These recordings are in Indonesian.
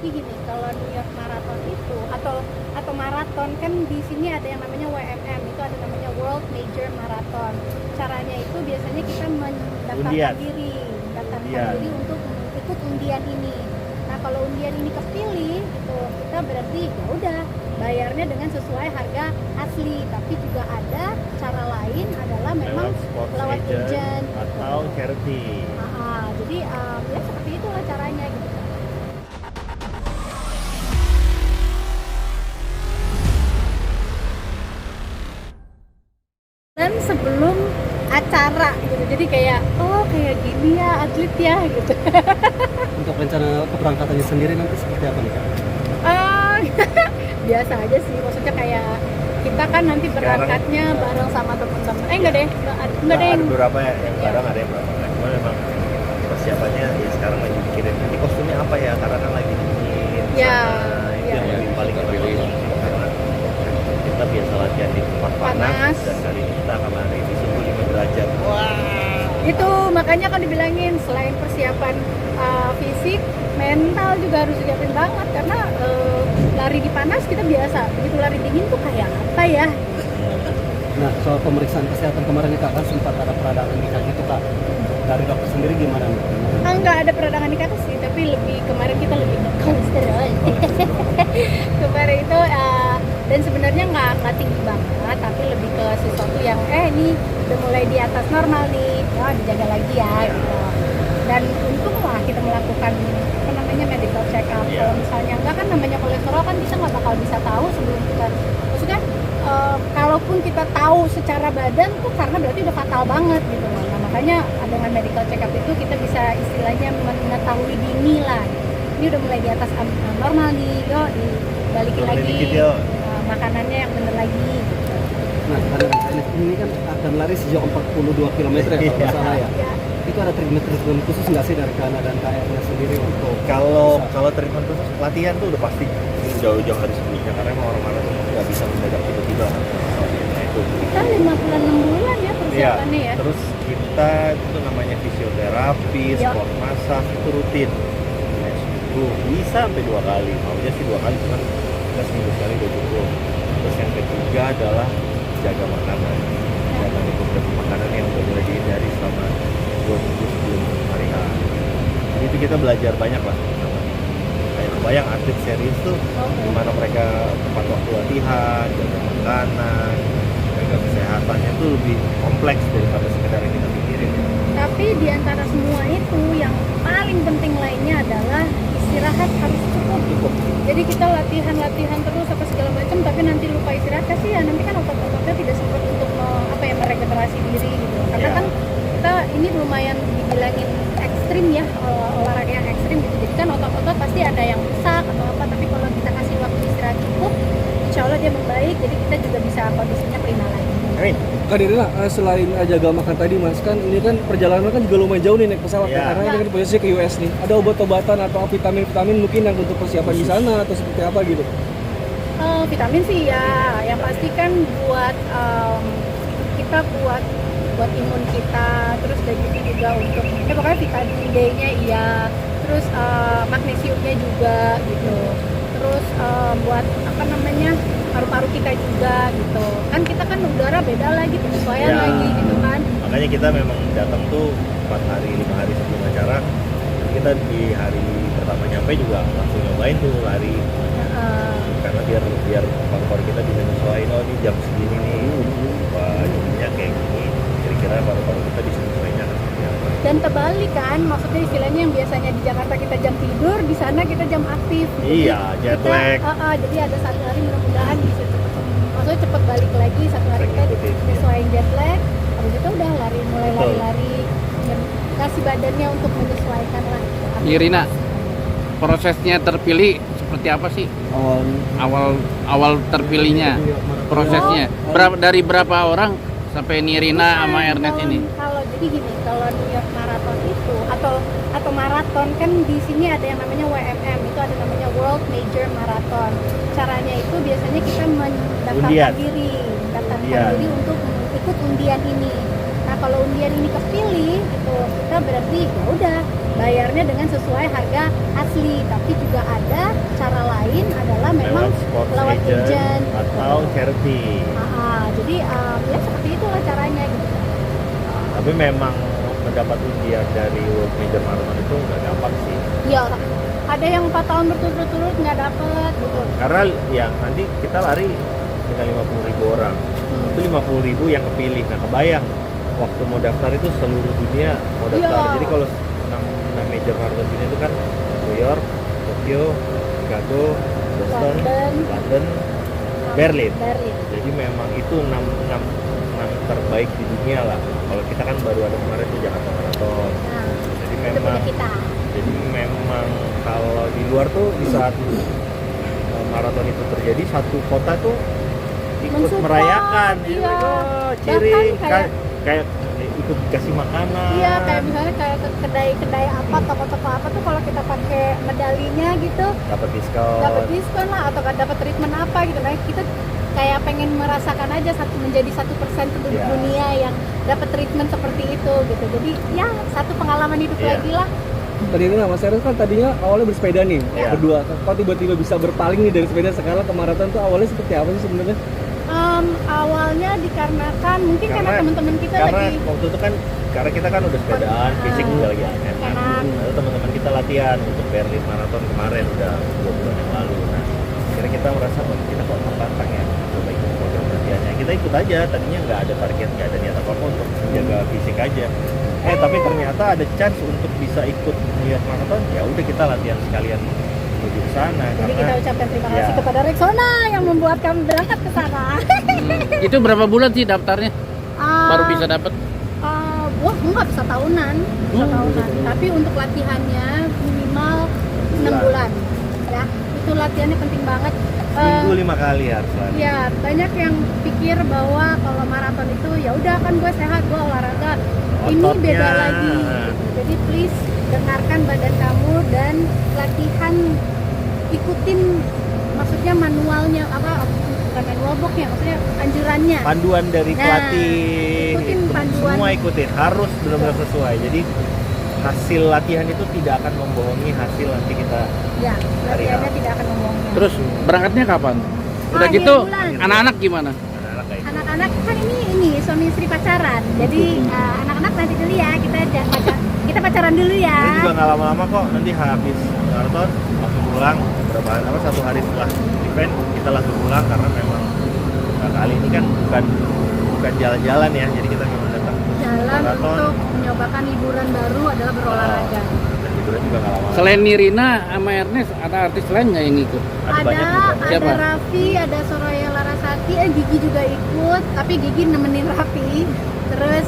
jadi gini, kalau New York Marathon itu atau maraton kan di sini ada yang namanya WMM, itu ada namanya World Major Marathon. Caranya itu biasanya kita mendaftarkan diri untuk ikut undian ini. Nah, kalau undian ini kepilih gitu, kita berarti ya udah bayarnya dengan sesuai harga asli, tapi juga ada cara lain adalah memang lewat agent atau charity. Jadi ya seperti itulah caranya gitu. Dan sebelum acara gitu, jadi kayak kayak gini ya atlet ya gitu. Untuk rencana keberangkatannya sendiri nanti seperti apa nih Kak? Biasa aja sih, maksudnya kayak kita kan nanti berangkatnya bareng sama teman-teman. Enggak deh Ada beberapa yang bareng, ada yang bareng. Cuma memang persiapannya ya sekarang lagi mikirin ini kostumnya apa ya, karena kan lagi dingin. Itu yang lebih paling terpilih karena kita biasa latihan di tempat panas dan kali ini kita akan lari di suhu 5 derajat. Itu makanya kan dibilangin selain persiapan fisik, mental juga harus siapin banget karena lari di panas kita biasa, begitu lari dingin tuh kayak apa ya? Nah, soal pemeriksaan kesehatan kemarin nih Kak, kan sempat ada peradangan di kaki tuh Kak. Dari dokter sendiri gimana nih? Enggak ada peradangan di kaki sih, tapi kemarin kita lebih ke kolesterol. Kemarin itu dan sebenarnya nggak tinggi banget, tapi lebih ke sesuatu yang ini udah mulai di atas normal nih, dijaga lagi ya gitu. Dan untung lah kita melakukan medical check up. Kalau misalnya enggak kan namanya kolesterol kan kita nggak bakal bisa tahu sebelum kita, maksudnya kalaupun kita tahu secara badan tuh karena berarti udah fatal banget gitu. Nah, makanya dengan medical check up itu kita bisa istilahnya mengetahui dini lah. Ini udah mulai di atas normal nih, dibalikin lagi makanannya yang bener lagi gitu. Nah, ini kan akan lari sejauh 42 km ya kalau nggak salah ya. Itu ada treatment khusus nggak sih dari Kana dan KR-nya sendiri untuk kalau treatment khusus latihan tuh udah pasti jauh-jauh hari sebelumnya, karena emang orang-orang tuh nggak bisa mendadak tiba-tiba. Nah, itu kita 5 bulan ya persiapannya ya. Terus kita itu namanya fisioterapi, sport massage itu rutin. Nah, seminggu bisa sampai 2 kali, maunya sih 2 kali, cuman kita seminggu sekali udah cukup. Terus yang ketiga adalah jaga makanan, jangan beberapa makanan yang udah mulai dihindari selama 2 minggu sebelum hari H. Jadi itu kita belajar banyak lah. Kayak kebayang atlet serius tuh gimana mereka tepat waktu latihan, jaga makanan, jaga kesehatannya tuh lebih kompleks daripada sekedar yang kita pikirin. Tapi di antara semua itu yang paling penting lainnya adalah istirahat harus cukup. Jadi kita latihan terus apa segala macam, tapi nanti lupa istirahat, kasihan nanti kan otot-ototnya tidak sempat untuk meregenerasi diri gitu. Karena kan kita ini lumayan dibilangin ekstrim ya, olahraga yang ekstrim gitu. Jadi kan otot-otot pasti ada yang rusak atau apa, tapi kalau kita kasih waktu istirahat cukup, insya Allah dia membaik, jadi kita juga bisa kondisinya prima lagi. Kak Nirina, selain jaga makan tadi Mas, kan ini kan perjalanan kan juga lumayan jauh nih naik pesawat karena ini kan posisi ke US nih. Ada obat-obatan atau vitamin-vitamin mungkin yang untuk persiapan di sana atau seperti apa gitu? Vitamin sih ya, yang pasti kan buat kita buat imun kita, terus dan gitu juga untuk pokoknya vitamin D-nya iya, terus magnesiumnya juga gitu, terus buat paru-paru kita juga gitu kan, kita kan udara beda lagi, penyesuaian lagi gitu kan. Makanya kita memang datang tuh 4 hari 5 hari sebelum acara, kita di hari pertama nyampe juga langsung nyobain tuh lari. Karena biar paru-paru kita bisa nyesuaiin, ini jam segini nih jadinya kayak gini, kira-kira paru-paru kita bisa nyesuainya seperti apa. Dan terbalik kan, maksudnya istilahnya yang biasanya di Jakarta kita jam tidur, di sana kita jam aktif. Iya, jet lag. Jadi ada 1 hari mudah-mudahan bisa cepet balik lagi, 1 hari kita nyesuaiin jet lag, habis itu udah mulai lari-lari, kasih badannya untuk menyesuaikan lah. Nirina, prosesnya terpilih seperti apa sih? Awal terpilihnya, prosesnya dari berapa orang sampai Nirina sama Ernest ini? Jadi gini, kalau New York Marathon itu atau maraton kan di sini ada yang namanya WMM, itu ada namanya World Major Marathon. Caranya itu biasanya kita mendaftarkan diri untuk ikut undian ini. Nah, kalau undian ini kepilih gitu, kita berarti ya udah bayarnya dengan sesuai harga asli, tapi juga ada agent atau charity. Jadi ya seperti itulah caranya gitu. Tapi memang mendapat undian dari World Major Marathon itu nggak gampang sih. Iya, ada yang 4 tahun berturut-turut nggak dapet gitu. Karena yang nanti kita lari dengan 50.000 orang. Itu 50.000 yang kepilih. Nah kebayang waktu mau daftar itu seluruh dunia mau daftar. Iya. Jadi kalau 6 major marathon ini itu kan New York, Tokyo, Chicago, Boston, London, Berlin. Jadi memang itu 6 terbaik di dunia lah. Kalau kita kan baru ada kemarin tuh Jakarta Marathon. Nah, Jadi itu memang punya kita. jadi memang kalau di luar tuh di saat maraton itu terjadi satu kota tuh ikut Mensupport, merayakan. iya. Jadi, Bahkan ciring kayak- kayak ikut dikasih makanan. Iya, kayak misalnya kayak ke kedai-kedai apa, toko-toko apa tuh kalau kita pakai medalinya gitu, dapat diskon. dapat diskon lah atau dapat treatment apa gitu. Nah, kita kayak pengen merasakan aja menjadi 1% penduduk Iya. dunia yang dapat treatment seperti itu gitu. Jadi ya satu pengalaman hidup Iya. lagi lah. Tadi ini Mas Eres kan tadinya awalnya bersepeda nih, Iya. berdua. Kok tiba-tiba bisa berpaling nih dari sepeda sekarang ke maraton tuh awalnya seperti apa sih sebenarnya? Awalnya dikarenakan mungkin karena teman-teman kita karena lagi waktu itu kan karena kita kan udah sepedaan, fisik udah lagi enak. enak. Lalu teman-teman kita latihan untuk Berlin Marathon kemarin udah 2 bulan yang lalu. Nah, akhirnya kita merasa kita kok tertantang ya coba ikut program latihannya. Kita ikut aja, tadinya nggak ada target, nggak ada niat apa-apa untuk menjaga fisik aja. Tapi ternyata ada chance untuk bisa ikut New York Marathon. Ya udah kita latihan sekalian menuju ke sana. Jadi kita ucapkan terima kasih ya, kepada Rexona yang membuat kami berangkat ke sana. Itu berapa bulan sih daftarnya? Baru Ah, bisa dapat? wah enggak bisa tahunan, tapi untuk latihannya minimal 6 bulan ya, itu latihannya penting banget. minggu 5 kali harus lari. Ya banyak yang pikir bahwa kalau maraton itu ya udah kan gue sehat, gue olahraga. Ini Ototnya. beda lagi, jadi please dengarkan badan kamu dan latihan, ikutin maksudnya manualnya apa, bukan manual booknya, maksudnya anjurannya. Panduan dari Nah, pelatih ikutin itu panduan. semua ikutin, harus benar-benar sesuai. Jadi hasil latihan itu tidak akan membohongi hasil nanti kita. Ya, latihannya Hari tidak akan membohongi. Terus berangkatnya kapan? Udah Akhir gitu bulan. anak-anak gimana? anak-anak kayak gitu. Anak-anak kan ini suami istri pacaran. Jadi anak-anak nanti dulu ya, kita pacaran dulu ya. Ini juga nggak lama-lama kok, nanti habis maraton langsung pulang berapa satu hari setelah event kita langsung pulang karena memang kali ini kan bukan jalan-jalan ya, jadi kita memang datang Jalan maraton. untuk mencobakan liburan baru adalah berolahraga. Dan liburan juga nggak lama. Selain Nirina sama Ernest, ada artis lain nggak yang ikut? Ada banyak juga. Ada Siapa? Raffi, ada Soraya Larasati, Gigi juga ikut, tapi Gigi nemenin Raffi. Terus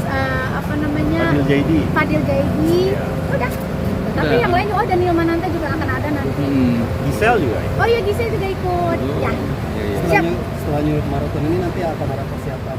apa namanya? Fadil Jaidi. Iya. Udah. Tapi Udah. yang lain ada Nio Mananta juga akan ada nanti. Gisel juga ya. Oh iya, Gisel juga ikut. Ya. Siap. Setelah New York Marathon ini nanti akan ada persiapan